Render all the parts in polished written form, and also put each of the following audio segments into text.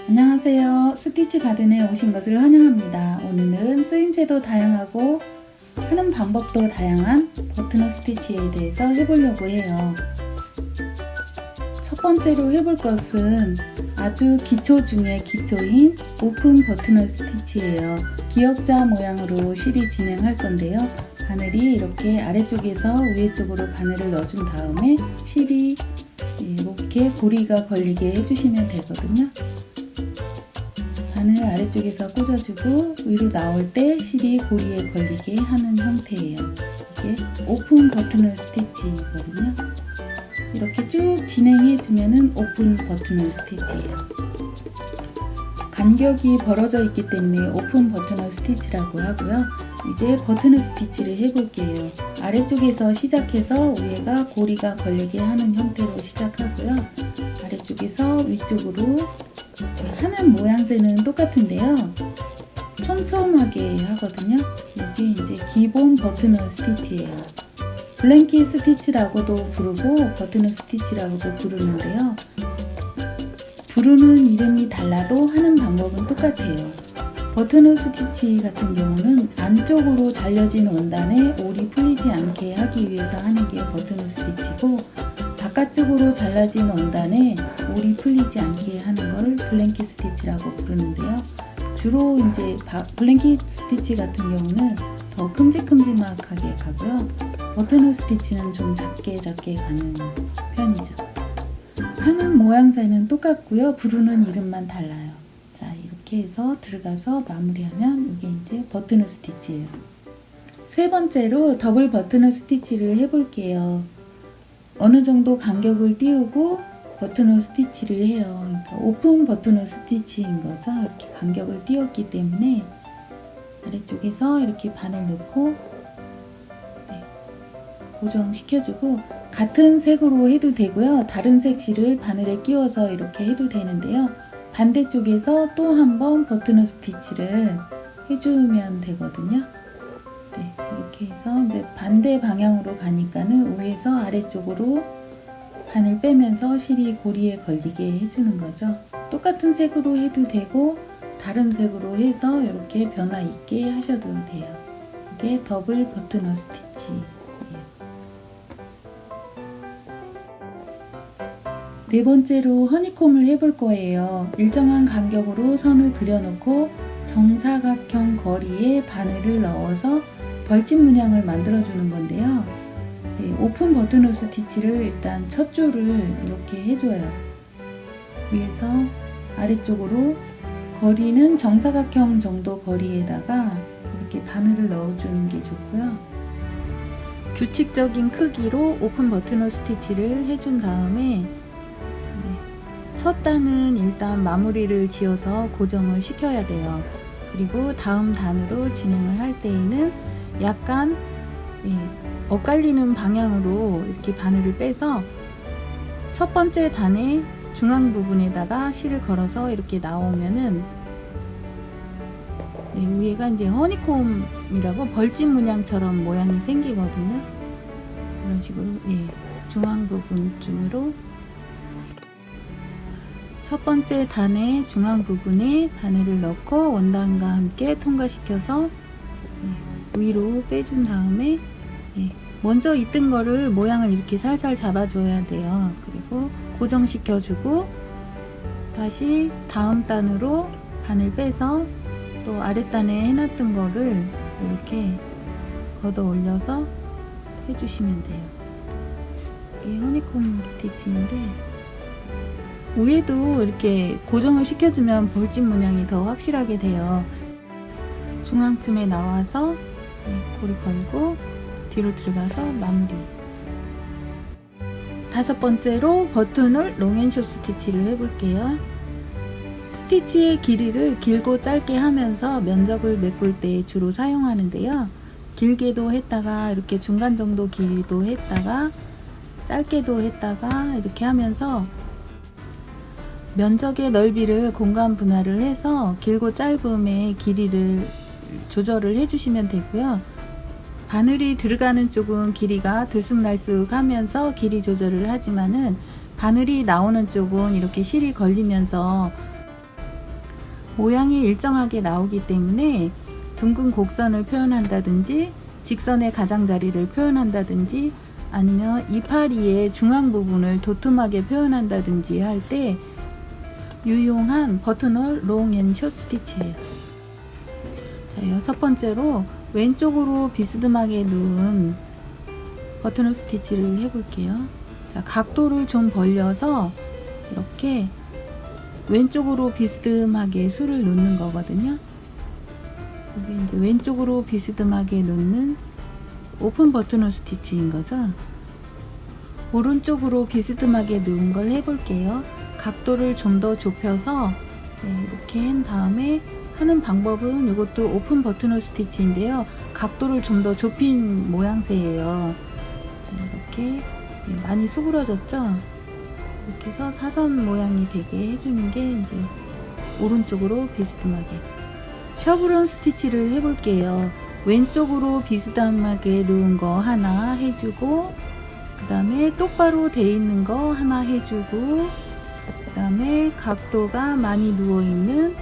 안녕하세요. 스티치 가든에 오신 것을 환영합니다. 오늘은 쓰임새도 다양하고 하는 방법도 다양한 버튼홀 스티치에 대해서 해보려고 해요. 첫 번째로 해볼 것은 아주 기초 중에 기초인 오픈 버튼홀 스티치예요. 기역자 모양으로 실이 진행할 건데요. 바늘이 이렇게 아래쪽에서 위에 쪽으로 바늘을 넣어준 다음에 실이 이렇게 고리가 걸리게 해주시면 되거든요. 바늘 아래쪽에서 꽂아주고 위로 나올 때 실이 고리에 걸리게 하는 형태예요. 이게 오픈 버튼홀 스티치거든요. 이렇게 쭉 진행해주면은 오픈 버튼홀 스티치예요. 간격이 벌어져 있기 때문에 오픈 버튼홀 스티치라고 하고요. 이제 버튼홀 스티치를 해볼게요. 아래쪽에서 시작해서 위에가 고리가 걸리게 하는 형태로 시작하고요. 아래쪽에서 위쪽으로 하는 모양새는 똑같은데요. 촘촘하게 하거든요. 이게 이제 기본 버튼홀 스티치예요. 블랭킷 스티치라고도 부르고 버튼홀 스티치라고도 부르는데요. 부르는 이름이 달라도 하는 방법은 똑같아요. 버튼홀 스티치 같은 경우는 안쪽으로 잘려진 원단에 올이 풀리지 않게 하기 위해서 하는 게 버튼홀 스티치고, 바깥쪽으로 잘라진 원단에 올이 풀리지 않게 하는 걸 블랭킷 스티치라고 부르는데요. 주로 이제 블랭킷 스티치 같은 경우는 더 큼직큼직하게 가고요. 버튼홀 스티치는 좀 작게 가는 편이죠. 하는 모양새는 똑같고요. 부르는 이름만 달라요. 자, 이렇게 해서 들어가서 마무리하면 이게 이제 버튼홀 스티치예요. 세 번째로 더블 버튼홀 스티치를 해볼게요. 어느 정도 간격을 띄우고 버튼홀 스티치를 해요. 그러니까 오픈 버튼홀 스티치인 거죠. 이렇게 간격을 띄웠기 때문에 아래쪽에서 이렇게 바늘 넣고 고정시켜주고, 같은 색으로 해도 되고요. 다른 색 실을 바늘에 끼워서 이렇게 해도 되는데요. 반대쪽에서 또 한 번 버튼홀 스티치를 해주면 되거든요. 네, 이렇게 해서 이제 반대 방향으로 가니까는 위에서 아래쪽으로 바늘 빼면서 실이 고리에 걸리게 해주는 거죠. 똑같은 색으로 해도 되고 다른 색으로 해서 이렇게 변화 있게 하셔도 돼요. 이게 더블 버튼홀 스티치예요. 네 번째로 허니콤을 해볼 거예요. 일정한 간격으로 선을 그려놓고 정사각형 거리에 바늘을 넣어서 벌집 문양을 만들어주는 건데요. 네, 오픈 버튼홀 스티치를 일단 첫 줄을 이렇게 해줘요. 위에서 아래쪽으로 거리는 정사각형 정도 거리에다가 이렇게 바늘을 넣어주는 게 좋고요. 규칙적인 크기로 오픈 버튼홀 스티치를 해준 다음에 첫 단은 일단 마무리를 지어서 고정을 시켜야 돼요. 그리고 다음 단으로 진행을 할 때에는 약간 엇갈리는 방향으로 이렇게 바늘을 빼서 첫 번째 단의 중앙 부분에다가 실을 걸어서 이렇게 나오면은 위에가 이제 허니콤이라고 벌집 문양처럼 모양이 생기거든요. 이런 식으로 중앙 부분쯤으로 첫 번째 단의 중앙 부분에 바늘을 넣고 원단과 함께 통과시켜서 위로 빼준 다음에 먼저 있던 거를 모양을 이렇게 살살 잡아줘야 돼요. 그리고 고정시켜주고 다시 다음 단으로 바늘 빼서 또 아랫단에 해놨던 거를 이렇게 걷어 올려서 해주시면 돼요. 이게 허니콤 스티치인데 위에도 이렇게 고정을 시켜주면 벌집 문양이 더 확실하게 돼요. 중앙쯤에 나와서 고리 걸고 뒤로 들어가서 마무리. 다섯 번째로 버튼홀 롱앤숏 스티치를 해볼게요. 스티치의 길이를 길고 짧게 하면서 면적을 메꿀 때 주로 사용하는데요. 길게도 했다가 이렇게 중간 정도 길이도 했다가 짧게도 했다가 이렇게 하면서 면적의 넓이를 공간 분할을 해서 길고 짧음의 길이를 조절을 해주시면 되고요. 바늘이 들어가는 쪽은 길이가 들쑥날쑥 하면서 길이 조절을 하지만은 바늘이 나오는 쪽은 이렇게 실이 걸리면서 모양이 일정하게 나오기 때문에 둥근 곡선을 표현한다든지 직선의 가장자리를 표현한다든지 아니면 이파리의 중앙 부분을 도톰하게 표현한다든지 할 때 유용한 버튼홀 롱 앤 숏 스티치예요. 자, 여섯 번째로 왼쪽으로 비스듬하게 누운 버튼홀 스티치를 해볼게요. 자, 각도를 좀 벌려서 이렇게 왼쪽으로 비스듬하게 술을 놓는 거거든요. 이게 이제 왼쪽으로 비스듬하게 놓는 오픈 버튼홀 스티치인 거죠. 오른쪽으로 비스듬하게 누운 걸 해볼게요. 각도를 좀 더 좁혀서 이렇게 한 다음에 하는 방법은 이것도 오픈 버튼홀 스티치인데요. 각도를 좀 더 좁힌 모양새예요. 이렇게 많이 수그러졌죠? 이렇게 해서 사선 모양이 되게 해주는 게 이제 오른쪽으로 비스듬하게. 셔브론 스티치를 해볼게요. 왼쪽으로 비스듬하게 누운 거 하나 해주고, 그 다음에 똑바로 돼 있는 거 하나 해주고, 그 다음에 각도가 많이 누워있는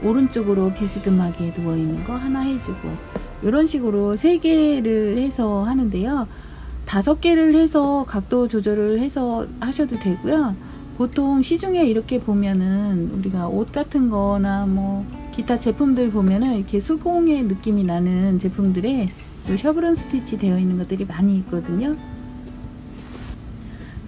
오른쪽으로 비스듬하게 누워있는 거 하나 해주고, 이런 식으로 3개를 해서 하는데요. 5개를 해서 각도 조절을 해서 하셔도 되고요. 보통 시중에 이렇게 보면은 우리가 옷 같은 거나 뭐 기타 제품들 보면은 이렇게 수공예 느낌이 나는 제품들에 셔브론 스티치 되어 있는 것들이 많이 있거든요.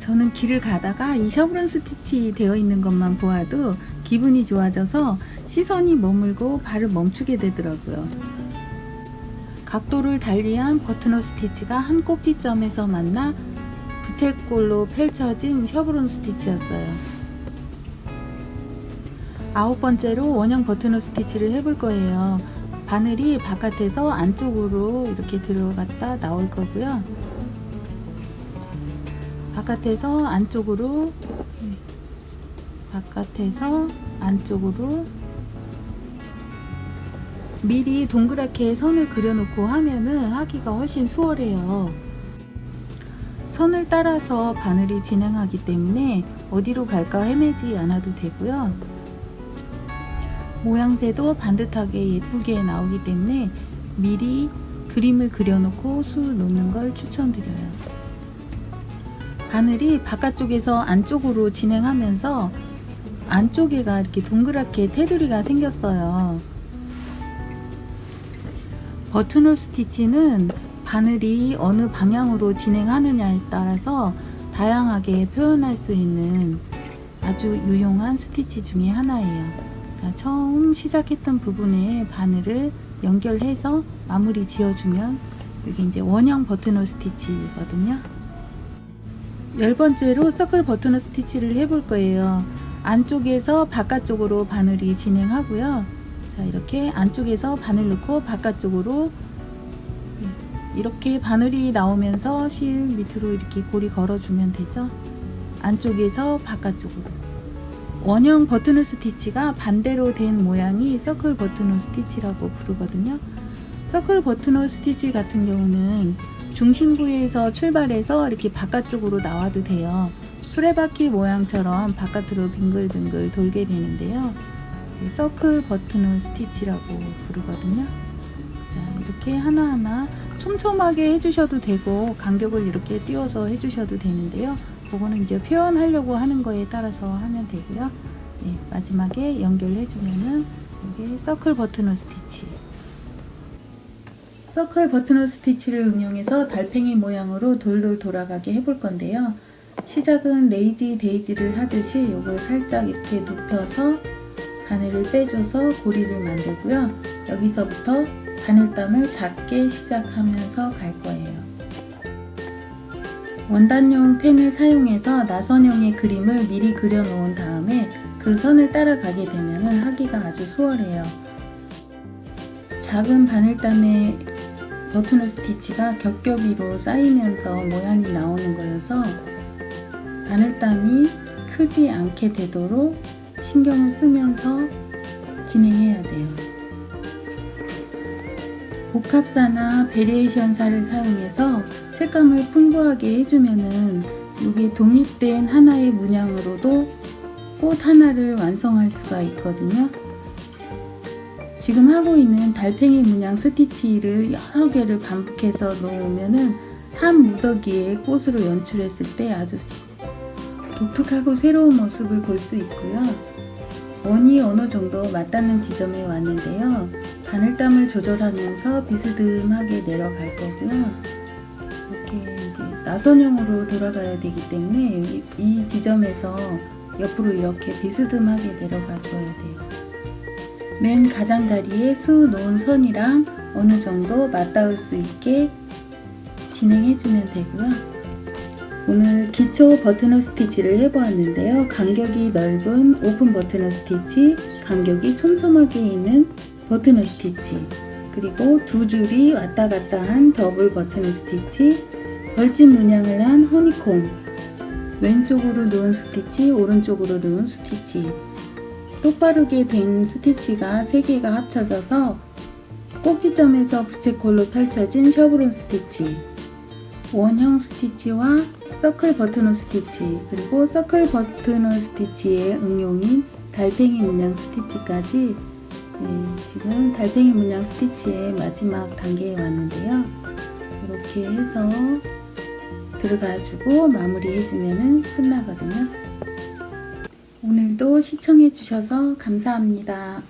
저는 길을 가다가 이 셔브론 스티치 되어 있는 것만 보아도 기분이 좋아져서 시선이 머물고 발을 멈추게 되더라고요. 각도를 달리한 버튼홀 스티치가 한 꼭지점에서 만나 부채꼴로 펼쳐진 셔브론 스티치였어요. 9번째로 원형 버튼홀 스티치를 해볼 거예요. 바늘이 바깥에서 안쪽으로 이렇게 들어갔다 나올 거고요. 바깥에서 안쪽으로, 바깥에서 안쪽으로 미리 동그랗게 선을 그려놓고 하면은 하기가 훨씬 수월해요. 선을 따라서 바늘이 진행하기 때문에 어디로 갈까 헤매지 않아도 되고요. 모양새도 반듯하게 예쁘게 나오기 때문에 미리 그림을 그려놓고 수 놓는 걸 추천드려요. 바늘이 바깥쪽에서 안쪽으로 진행하면서 안쪽에가 이렇게 동그랗게 테두리가 생겼어요. 버튼홀 스티치는 바늘이 어느 방향으로 진행하느냐에 따라서 다양하게 표현할 수 있는 아주 유용한 스티치 중에 하나예요. 자, 처음 시작했던 부분에 바늘을 연결해서 마무리 지어주면 이게 이제 원형 버튼홀 스티치거든요. 10번째로 서클 버튼홀 스티치를 해볼 거예요. 안쪽에서 바깥쪽으로 바늘이 진행하고요. 자, 이렇게 안쪽에서 바늘 넣고 바깥쪽으로 이렇게 바늘이 나오면서 실 밑으로 이렇게 고리 걸어주면 되죠. 안쪽에서 바깥쪽으로. 원형 버튼홀 스티치가 반대로 된 모양이 서클 버튼홀 스티치라고 부르거든요. 서클 버튼홀 스티치 같은 경우는 중심부에서 출발해서 이렇게 바깥쪽으로 나와도 돼요. 수레바퀴 모양처럼 바깥으로 빙글빙글 돌게 되는데요. 서클 버튼홀 스티치라고 부르거든요. 자, 이렇게 하나하나 촘촘하게 해주셔도 되고 간격을 이렇게 띄워서 해주셔도 되는데요. 그거는 이제 표현하려고 하는 거에 따라서 하면 되고요. 네, 마지막에 연결해주면은 이게 서클 버튼홀 스티치. 서클 버튼홀 스티치를 응용해서 달팽이 모양으로 돌돌 돌아가게 해볼 건데요. 시작은 레이지 데이지를 하듯이 이걸 살짝 이렇게 눕혀서 바늘을 빼줘서 고리를 만들고요. 여기서부터 바늘땀을 작게 시작하면서 갈 거예요. 원단용 펜을 사용해서 나선형의 그림을 미리 그려놓은 다음에 그 선을 따라가게 되면 하기가 아주 수월해요. 작은 바늘땀의 버튼홀 스티치가 겹겹이로 쌓이면서 모양이 나오는 거여서 바늘땀이 크지 않게 되도록 신경을 쓰면서 진행해야 돼요. 복합사나 베리에이션사를 사용해서 색감을 풍부하게 해주면은 이게 독립된 하나의 문양으로도 꽃 하나를 완성할 수가 있거든요. 지금 하고 있는 달팽이 문양 스티치를 여러 개를 반복해서 놓으면은 한 무더기에 꽃으로 연출했을 때 아주 독특하고 새로운 모습을 볼 수 있고요. 원이 어느 정도 맞닿는 지점에 왔는데요. 바늘땀을 조절하면서 비스듬하게 내려갈 거고요. 이렇게 이제 나선형으로 돌아가야 되기 때문에 이 지점에서 옆으로 이렇게 비스듬하게 내려가 줘야 돼요. 맨 가장자리에 수 놓은 선이랑 어느 정도 맞닿을 수 있게 진행해 주면 되고요. 오늘 기초 버튼홀 스티치를 해보았는데요. 간격이 넓은 오픈 버튼홀 스티치, 간격이 촘촘하게 있는 버튼홀 스티치, 그리고 두 줄이 왔다 갔다 한 더블 버튼홀 스티치, 벌집 문양을 한 허니콤, 왼쪽으로 놓은 스티치, 오른쪽으로 놓은 스티치, 똑바르게 된 스티치가 3개가 합쳐져서 꼭지점에서 부채꼴로 펼쳐진 셔브론 스티치, 원형 스티치와 서클 버튼홀 스티치, 그리고 서클 버튼홀 스티치의 응용인 달팽이 문양 스티치까지 지금 달팽이 문양 스티치의 마지막 단계에 왔는데요. 이렇게 해서 들어가주고 마무리해주면 끝나거든요. 오늘도 시청해주셔서 감사합니다.